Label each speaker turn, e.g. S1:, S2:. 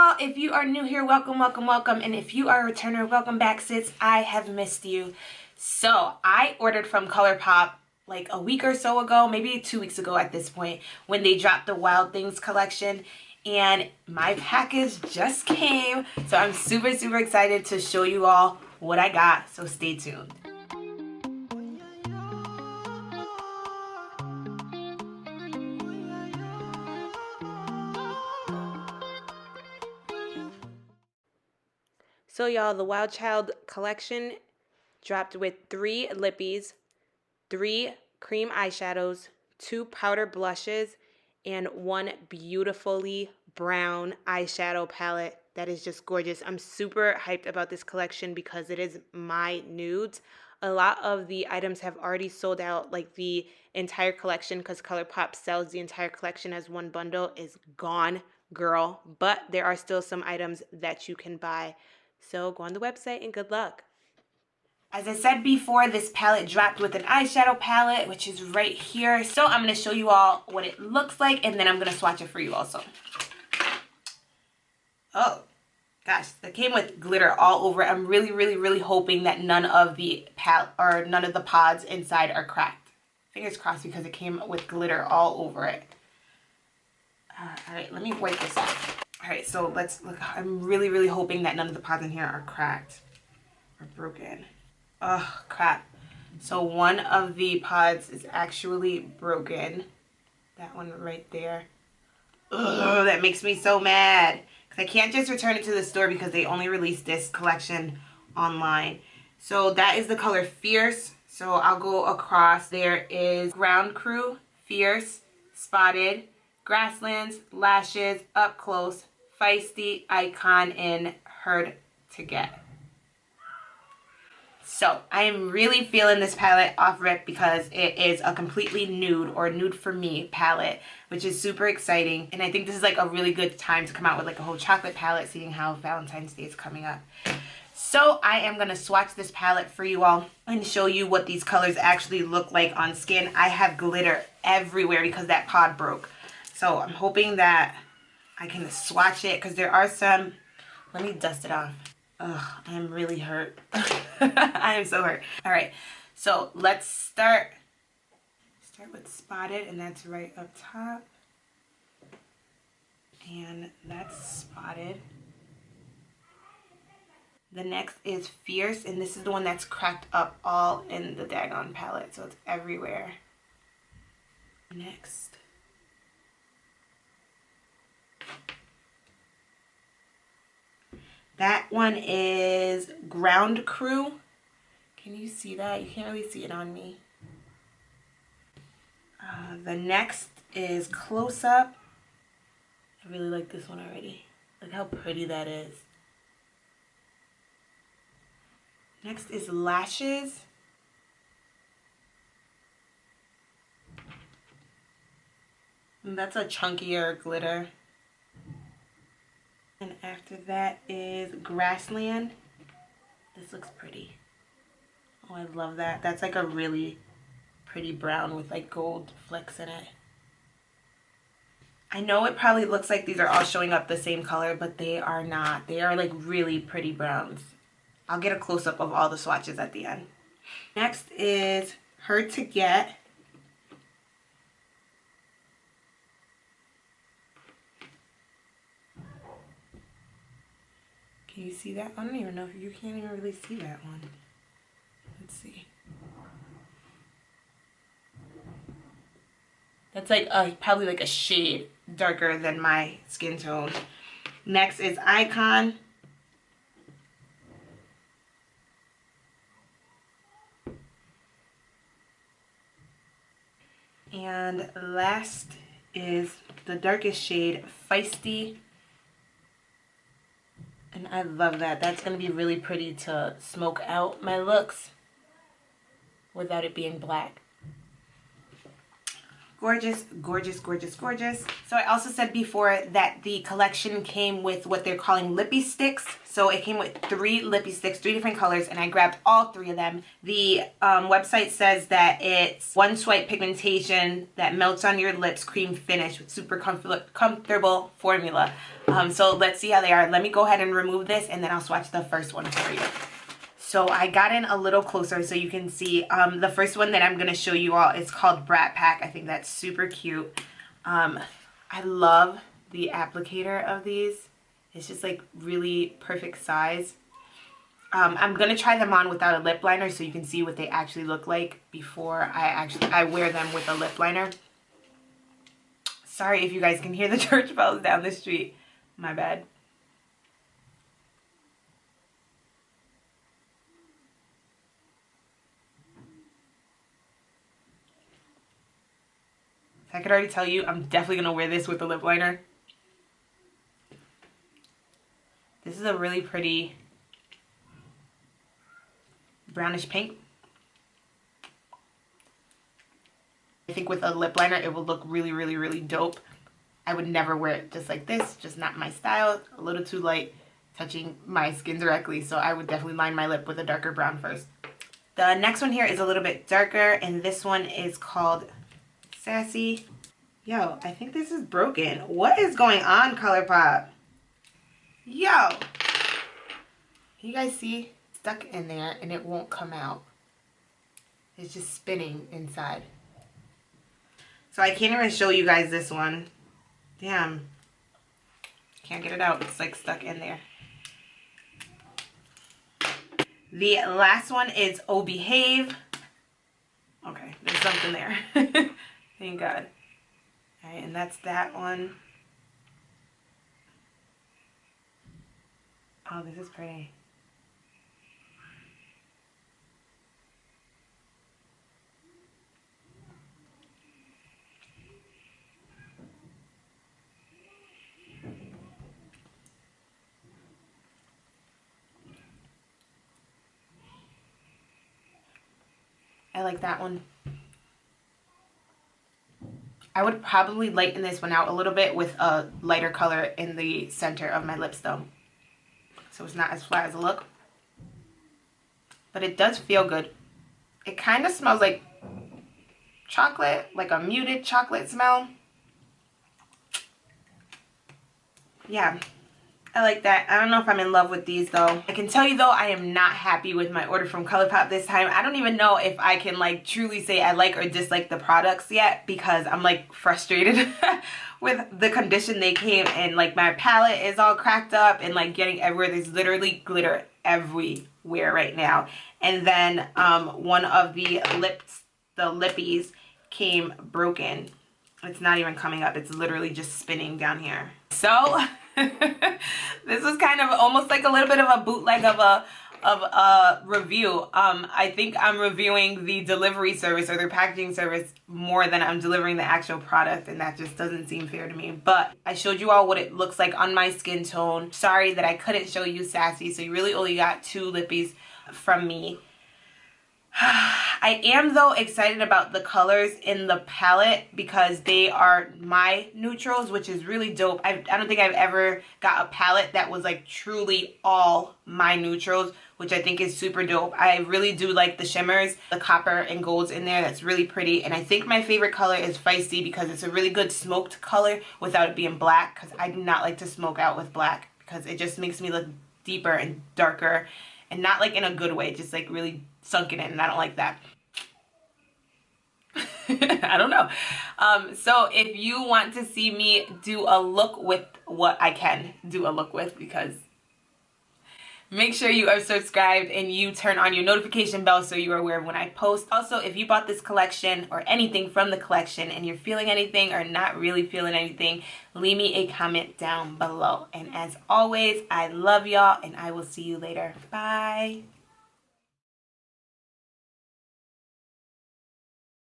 S1: y'all. If you are new here, welcome, welcome, welcome. And if you are a returner, welcome back, sis. I have missed you. So I ordered from Colourpop like a week or so ago, maybe 2 weeks ago at this point, when they dropped the Wild Things collection. And my package just came. So I'm super, super excited to show you all what I got. So stay tuned. So y'all, the Wild Child collection dropped with 3 lippies, 3 cream eyeshadows, 2 powder blushes, and 1 beautifully brown eyeshadow palette that is just gorgeous. I'm super hyped about this collection because it is my nudes. A lot of the items have already sold out, like the entire collection, because Colourpop sells the entire collection as one bundle, is gone, girl. But there are still some items that you can buy. So go on the website and good luck. As I said before, this palette dropped with an eyeshadow palette, which is right here. So I'm going to show you all what it looks like, and then I'm going to swatch it for you also. Oh, gosh, that came with glitter all over it. I'm really, really, really hoping that none of the pods inside are cracked. Fingers crossed, because it came with glitter all over it. All right, let me wipe this off. All right, so let's look. I'm really, really hoping that none of the pods in here are cracked or broken. Oh, crap. So one of the pods is actually broken. That one right there. Ugh, that makes me so mad. Because I can't just return it to the store because they only released this collection online. So that is the color Fierce. So I'll go across. There is Ground Crew, Fierce, Spotted, Grasslands, Lashes, Up Close, Feisty, Icon, and Hard to Get. So I am really feeling this palette off rip because it is a completely nude, or nude for me, palette, which is super exciting. And I think this is like a really good time to come out with like a whole chocolate palette, seeing how Valentine's Day is coming up. So I am going to swatch this palette for you all and show you what these colors actually look like on skin. I have glitter everywhere because that pod broke. So I'm hoping that I can swatch it, because there are some. Let me dust it off. Ugh, I'm really hurt. I am so hurt. All right, so let's start with Spotted, and that's right up top. And that's Spotted. The next is Fierce, and this is the one that's cracked up all in the daggone palette, so it's everywhere. Next. That one is Ground Crew. Can you see that? You can't really see it on me. The next is Close Up. I really like this one already. Look how pretty that is. Next is Lashes. And that's a chunkier glitter. And after that is Grassland. This looks pretty. Oh, I love that. That's like a really pretty brown with like gold flecks in it. I know it probably looks like these are all showing up the same color, but they are not. They are like really pretty browns. I'll get a close-up of all the swatches at the end. Next is Hard to Get. Can you see that? I don't even know if you can't even really see that one. Let's see. That's like probably like a shade darker than my skin tone. Next is Icon. And last is the darkest shade, Feisty. And I love that. That's going to be really pretty to smoke out my looks without it being black. Gorgeous, gorgeous, gorgeous, gorgeous. So I also said before that the collection came with what they're calling lippy sticks. So it came with 3 lippy sticks, 3 different colors, and I grabbed all 3 of them. The website says that it's one swipe pigmentation that melts on your lips, cream finish with super comfortable formula. So let's see how they are. Let me go ahead and remove this, and then I'll swatch the first one for you. So I got in a little closer so you can see. The first one that I'm going to show you all is called Brat Pack. I think that's super cute. I love the applicator of these. It's just like really perfect size. I'm going to try them on without a lip liner so you can see what they actually look like before I wear them with a lip liner. Sorry if you guys can hear the church bells down the street. My bad. I could already tell you I'm definitely going to wear this with a lip liner. This is a really pretty brownish pink. I think with a lip liner it will look really, really, really dope. I would never wear it just like this, just not my style. A little too light, touching my skin directly, so I would definitely line my lip with a darker brown first. The next one here is a little bit darker, and this one is called Sassy. Yo, I think this is broken. What is going on, Colourpop? Yo! Can you guys see? It's stuck in there and it won't come out. It's just spinning inside. So I can't even show you guys this one. Damn. Can't get it out. It's like stuck in there. The last one is Oh Behave. Okay, there's something there. Thank God. Alright, and that's that one. Oh, this is pretty. I like that one. I would probably lighten this one out a little bit with a lighter color in the center of my lips though. So it's not as flat as it looks. But it does feel good. It kind of smells like chocolate, like a muted chocolate smell. Yeah, I like that. I don't know if I'm in love with these though. I can tell you though, I am not happy with my order from Colourpop this time. I don't even know if I can like truly say I like or dislike the products yet because I'm like frustrated with the condition they came in. Like my palette is all cracked up and like getting everywhere. There's literally glitter everywhere right now. And then one of the lippies came broken. It's not even coming up. It's literally just spinning down here. So this was kind of almost like a little bit of a bootleg of a review. I think I'm reviewing the delivery service or their packaging service more than I'm delivering the actual product, and that just doesn't seem fair to me. But I showed you all what it looks like on my skin tone. Sorry that I couldn't show you Sassy, so you really only got 2 lippies from me. I am though excited about the colors in the palette because they are my neutrals, which is really dope. I don't think I've ever got a palette that was like truly all my neutrals, which I think is super dope. I really do like the shimmers, the copper and golds in there. That's really pretty. And I think my favorite color is Feisty because it's a really good smoked color without it being black, because I do not like to smoke out with black because it just makes me look deeper and darker, and not like in a good way, just like really sunken in, and I don't like that. I don't know. So if you want to see me do a look with what I can do a look with, because make sure you are subscribed and you turn on your notification bell so you are aware of when I post. Also, if you bought this collection or anything from the collection and you're feeling anything or not really feeling anything, leave me a comment down below. And as always, I love y'all and I will see you later. Bye.